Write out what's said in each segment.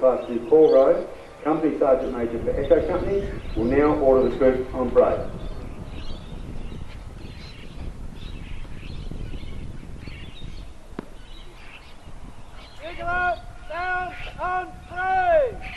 Class 2 Paul Rowe, Company Sergeant Major for Echo Company, will now order the group on break. Regular, down, on, break!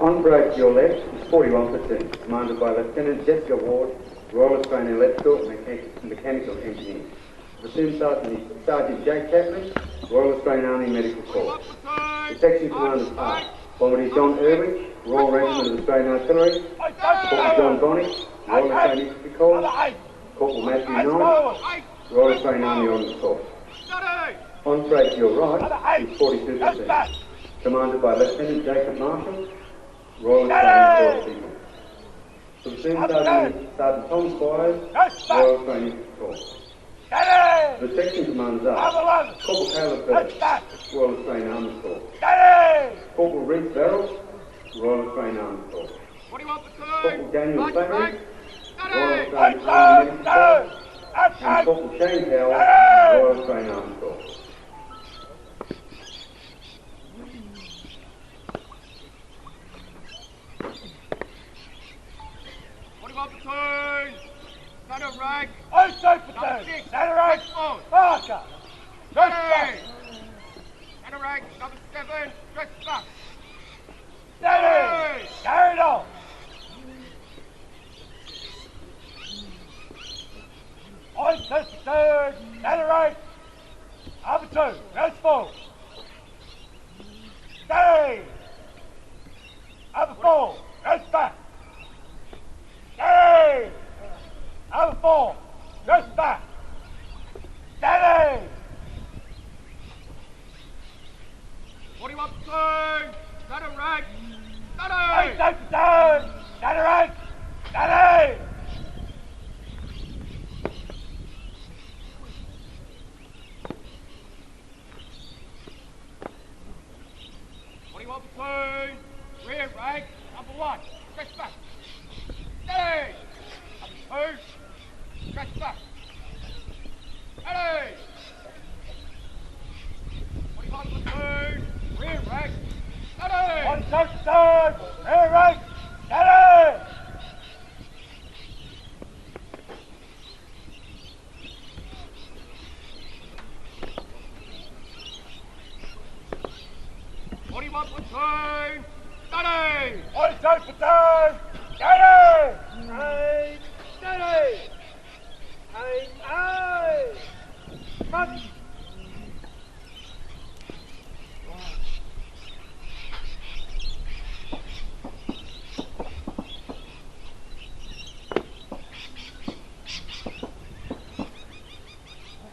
On break to your left is 41%, commanded by Lieutenant Jessica Ward, Royal Australian Electrical and Mechanical Engineer. The platoon sergeant is Sergeant Jake Catlin, Royal Australian Army Medical Corps. The section commanders are Bombardier John Irwin, Royal Regiment of Australian Artillery, Corporal John Bonnick, Royal Australian Infantry Corps, Corporal Matthew Eyes Knight, forward. Royal Australian Army on the course. Steady. Entree to your right Number is 8. That's 42%, back. commanded by Lieutenant Jacob Marshall, Royal Australian Corps Signal. Platoon Sergeant Tom Squires, That's back. Royal Australian Corps. Steady. The section commanders Number are 1. Corporal Caleb That's Birch, back. Royal Australian Army Corps. Steady. Corporal Reece Verrill, Royal Australian Army Corps. 41 Corporal Daniel Right, Fleming, right. Royal Steady. Australian Army Medical Corps. That's And back. Corporal Shane Cowell, Hey! Royal Australian Army Corps. Platoon. Center rank. Outside platoon. Center rank. Parker. Dress back. Center rank. Number 7. Dress back. Steady. Carry it on. Outside platoon. Center rank. Number 2. Dress forward. Steady. Number 4. Dress back. Steady! Number 4, dress back. Steady! 41 platoon, center rank. Steady! 88 platoon, center rank. Steady! 41 platoon, rear rank, number 1, dress back. Steady! Number 2, dress back. Steady! 41 platoon, rear rank. Steady! 46 platoon, rear rank. Steady! 41 platoon, steady! 42 platoon, steady! Aye, steady! Aye, aye! Front!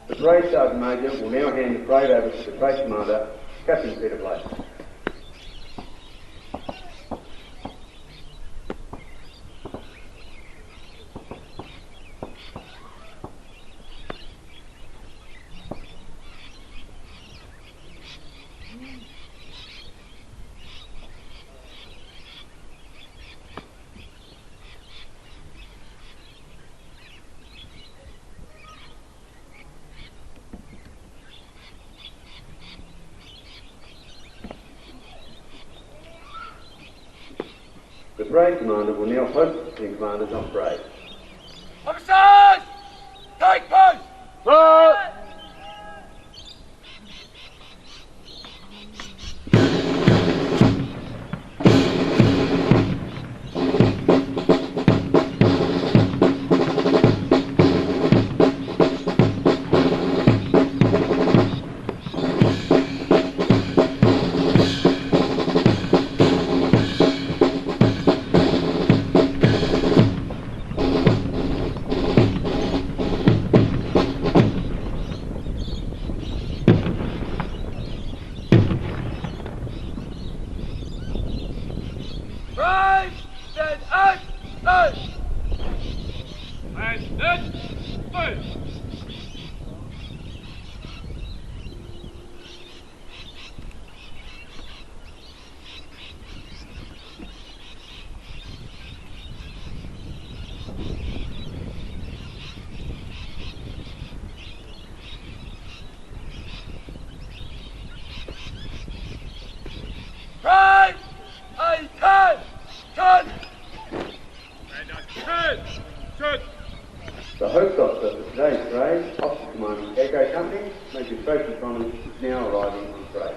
The Parade Sergeant Major will now hand the parade over to the Parade Commander, Captain Peter Blake. The Parade Commander will now host the commanders on parade. Officers! Take post! Right, then out, out. And then out. Right, I turn. And I turn. The host officer for today's parade, Officer Commanding Echo Company, Major Tracy Connors, is now arriving on parade.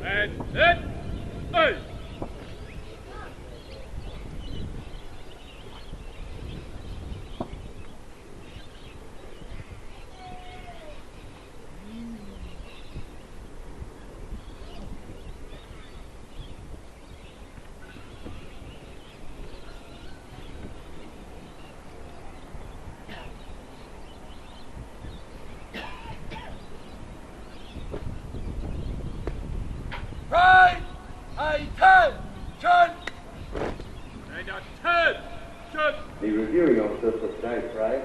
And let us. Right, attention! And attention! The reviewing officer for today's parade,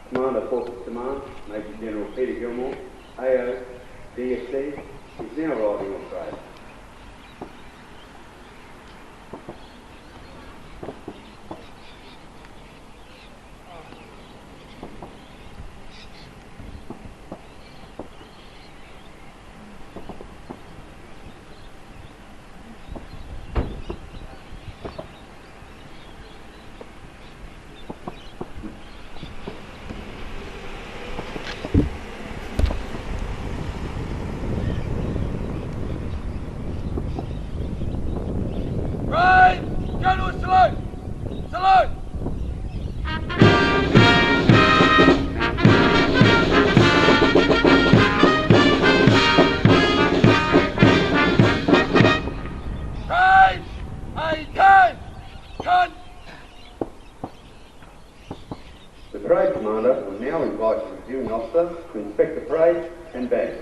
Commander Forces Command, Major General Peter Gilmore, AO, DSC, is now riding on parade. Right, General salute! Salute! Right, attention! The parade commander will now invite the reviewing officer to inspect the parade and badge.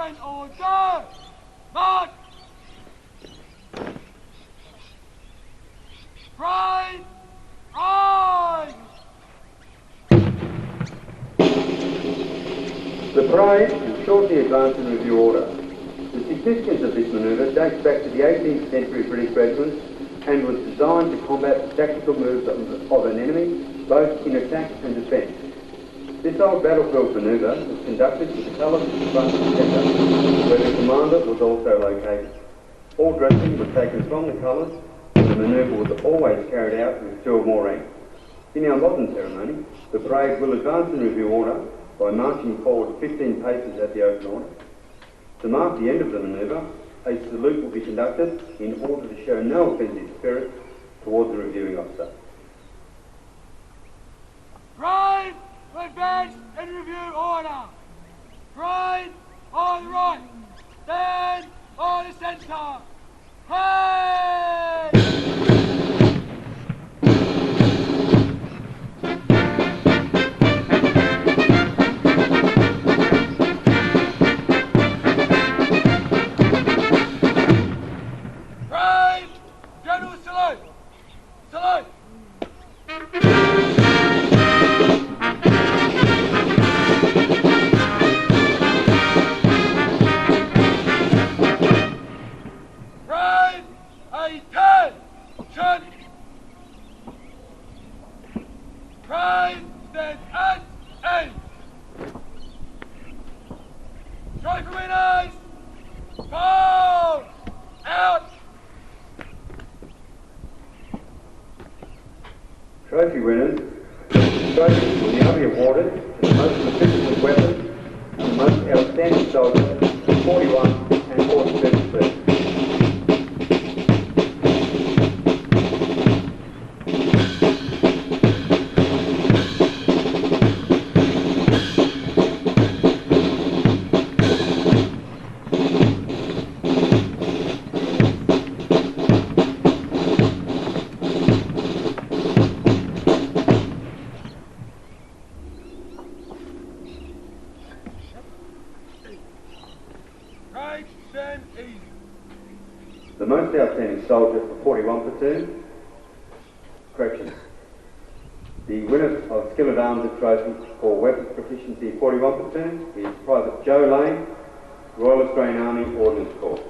in order! March! Right! Right! The parade will shortly advance in review order. The significance of this manoeuvre dates back to the 18th century British regiments and was designed to combat the tactical moves of an enemy, both in attack and defence. This old battlefield manoeuvre was conducted with the colours at the front and centre, where the commander was also located. All dressing was taken from the colours, and the manoeuvre was always carried out with 2 or more ranks. In our modern ceremony, the parade will advance in review order by marching forward 15 paces at the open order. To mark the end of the manoeuvre, a salute will be conducted in order to show no offensive spirit towards the reviewing officer. Parade will advance in review order. Parade on the right. Stand on the centre. Parade! General salute! Salute! Brave! Attention! Brave! Stand at aim! Trophy winners! Fall! Out! Trophy winners, trophies will now be awarded to the most proficient weapon and the most outstanding soldier, 41 and 47 please. The most outstanding soldier for 41 platoon, corrections. The winner of Skill at Arms trophy for weapons proficiency 41 platoon is Private Joe Lane, Royal Australian Army Ordnance Corps.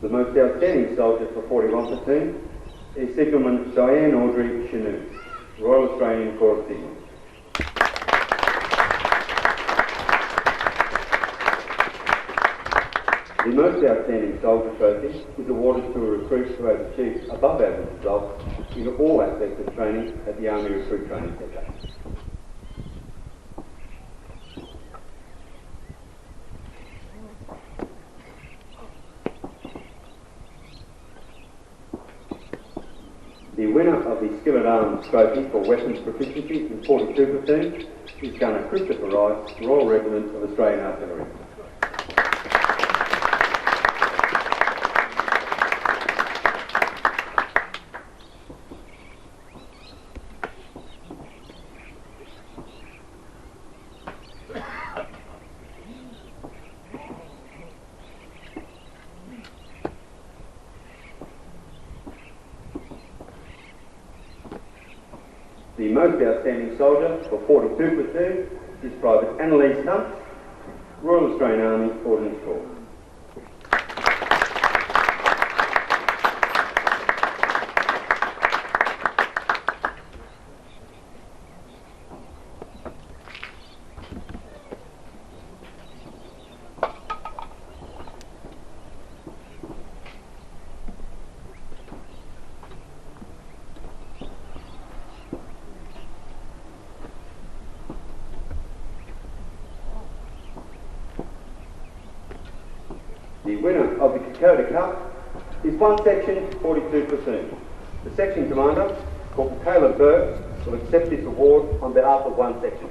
The most outstanding soldier for 41 platoon is Signalman Diane Audrey Chinook, Royal Australian Corps of Signals. The most outstanding soldier trophy is awarded to a recruit who has achieved above average results in all aspects of training at the Army Recruit Training Centre. The winner of the Skill at Arms trophy for weapons proficiency in 42 platoon is Gunner Christopher Rice, Royal Regiment of Australian Artillery. The most outstanding soldier for 42 platoon is Private Annalise Hunt, Royal Australian Army Ordnance Corps. The winner of the Kapooka Cup is one section 42 platoon. The section commander, Corporal Caleb Burke, will accept this award on behalf of one section.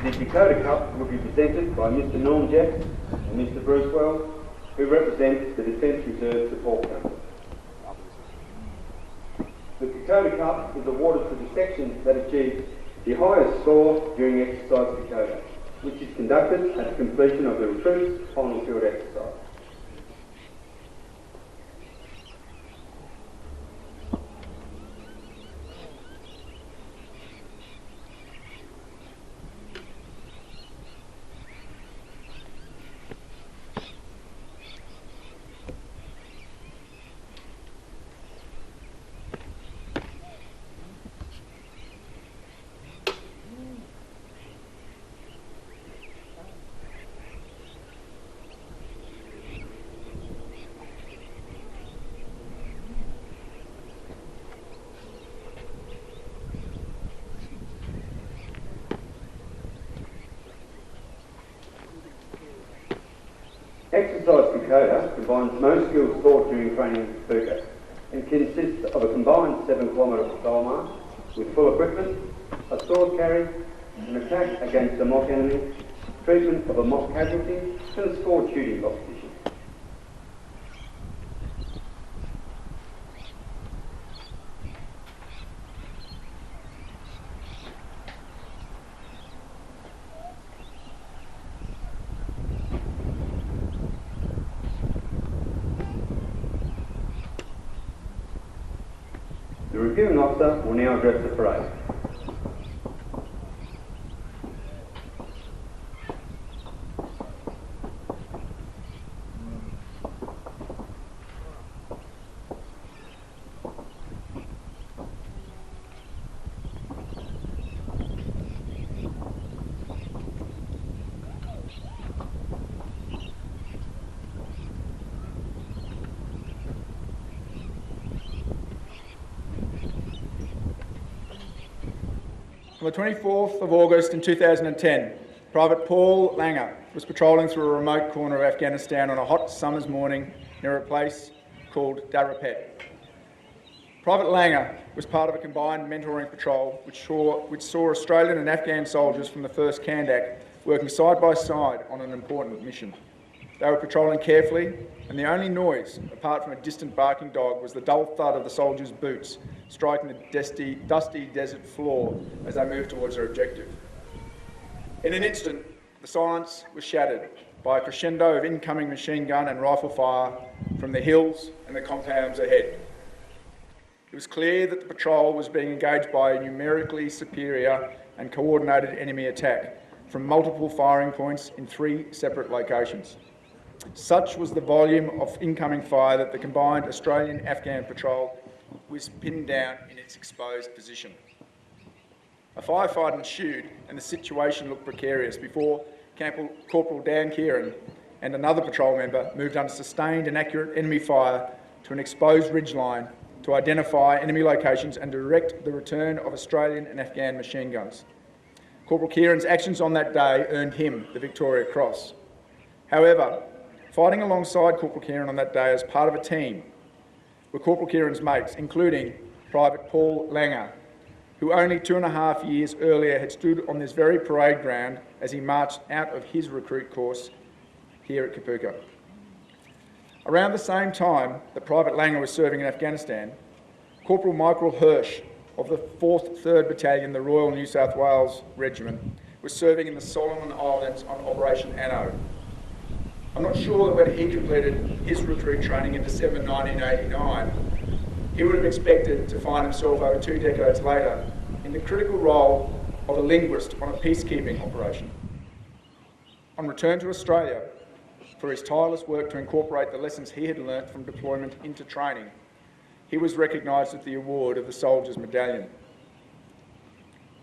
The Dakota Cup will be presented by Mr Norm Jeffs and Mr Bruce Wells, who represent the Defence Reserve Support Company. The Dakota Cup is awarded to the section that achieved the highest score during Exercise Dakota, which is conducted at the completion of the recruits' final field exercise. Exercise Kapooka combines most skills taught during training in Kapooka and consists of a combined 7-kilometre patrol march with full equipment, a sword carry, an attack against a mock enemy, treatment of a mock casualty, and a scored shooting competition. The reviewing officer will now address the parade. On the 24th of August in 2010, Private Paul Langer was patrolling through a remote corner of Afghanistan on a hot summer's morning near a place called Darapet. Private Langer was part of a combined mentoring patrol which saw Australian and Afghan soldiers from the 1st Kandak working side by side on an important mission. They were patrolling carefully, and the only noise, apart from a distant barking dog, was the dull thud of the soldiers' boots striking the dusty desert floor as they moved towards their objective. In an instant, the silence was shattered by a crescendo of incoming machine gun and rifle fire from the hills and the compounds ahead. It was clear that the patrol was being engaged by a numerically superior and coordinated enemy attack from multiple firing points in 3 separate locations. Such was the volume of incoming fire that the combined Australian-Afghan patrol was pinned down in its exposed position. A firefight ensued and the situation looked precarious before Corporal Dan Kieran and another patrol member moved under sustained and accurate enemy fire to an exposed ridgeline to identify enemy locations and direct the return of Australian and Afghan machine guns. Corporal Kieran's actions on that day earned him the Victoria Cross. However, fighting alongside Corporal Kieran on that day as part of a team were Corporal Kieran's mates, including Private Paul Langer, who only 2.5 years earlier had stood on this very parade ground as he marched out of his recruit course here at Kapooka. Around the same time that Private Langer was serving in Afghanistan, Corporal Michael Hirsch of the 4th 3rd Battalion, the Royal New South Wales Regiment, was serving in the Solomon Islands on Operation Anno. I'm not sure that when he completed his recruit training in December 1989, he would have expected to find himself over 2 decades later in the critical role of a linguist on a peacekeeping operation. On return to Australia, for his tireless work to incorporate the lessons he had learnt from deployment into training, he was recognised with the award of the Soldier's Medallion.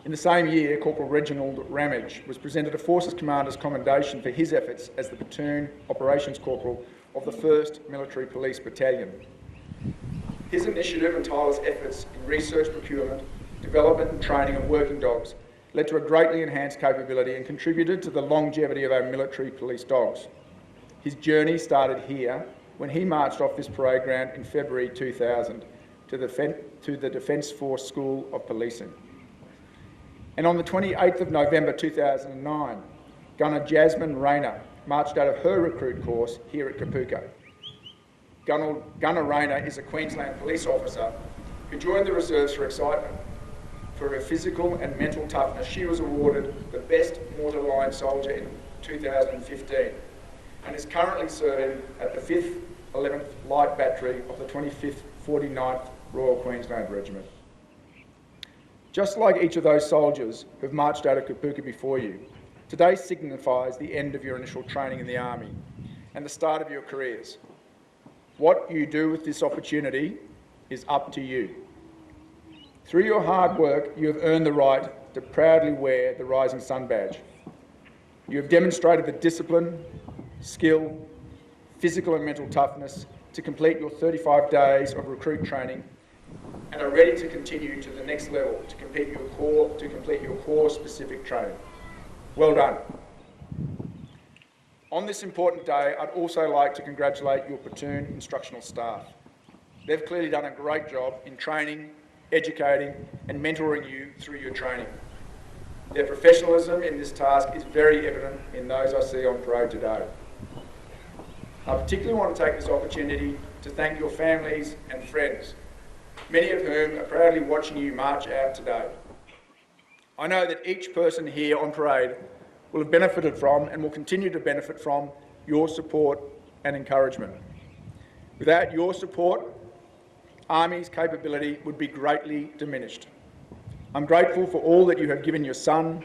In the same year, Corporal Reginald Ramage was presented a Forces Commander's Commendation for his efforts as the Platoon Operations Corporal of the 1st Military Police Battalion. His initiative and tireless efforts in research procurement, development and training of working dogs led to a greatly enhanced capability and contributed to the longevity of our military police dogs. His journey started here when he marched off this parade ground in February 2000 to the Defence Force School of Policing. And on the 28th of November 2009, Gunner Jasmine Rayner marched out of her recruit course here at Kapooka. Gunner Rayner is a Queensland police officer who joined the reserves for excitement. For her physical and mental toughness, she was awarded the Best Mortar Line Soldier in 2015 and is currently serving at the 5th 11th Light Battery of the 25th 49th Royal Queensland Regiment. Just like each of those soldiers who have marched out of Kapooka before you, today signifies the end of your initial training in the Army and the start of your careers. What you do with this opportunity is up to you. Through your hard work, you have earned the right to proudly wear the Rising Sun badge. You have demonstrated the discipline, skill, physical and mental toughness to complete your 35 days of recruit training and are ready to continue to the next level to complete your core specific training. Well done. On this important day, I'd also like to congratulate your platoon instructional staff. They've clearly done a great job in training, educating and mentoring you through your training. Their professionalism in this task is very evident in those I see on parade today. I particularly want to take this opportunity to thank your families and friends, many of whom are proudly watching you march out today. I know that each person here on parade will have benefited from and will continue to benefit from your support and encouragement. Without your support, Army's capability would be greatly diminished. I'm grateful for all that you have given your son,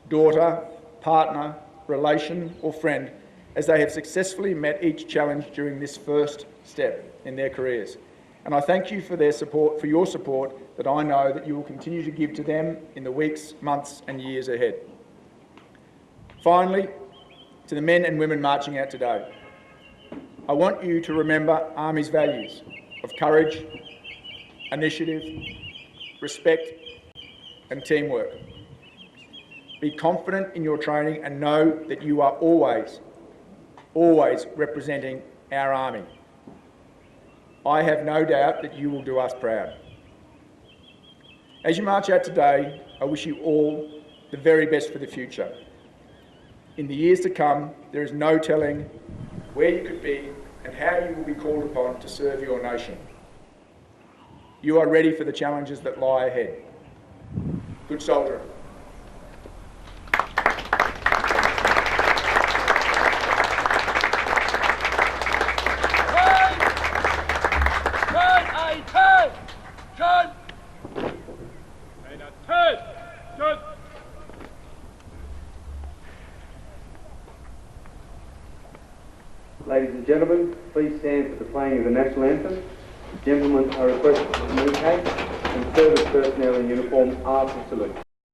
daughter, partner, relation or friend as they have successfully met each challenge during this first step in their careers. And I thank you for your support that I know that you will continue to give to them in the weeks, months and years ahead. Finally, to the men and women marching out today, I want you to remember Army's values of courage, initiative, respect and teamwork. Be confident in your training and know that you are always representing our Army. I have no doubt that you will do us proud. As you march out today, I wish you all the very best for the future. In the years to come, there is no telling where you could be and how you will be called upon to serve your nation. You are ready for the challenges that lie ahead. Good soldier. Ladies and gentlemen, please stand for the playing of the national anthem. Gentlemen are requested to communicate and service personnel in uniform are to salute.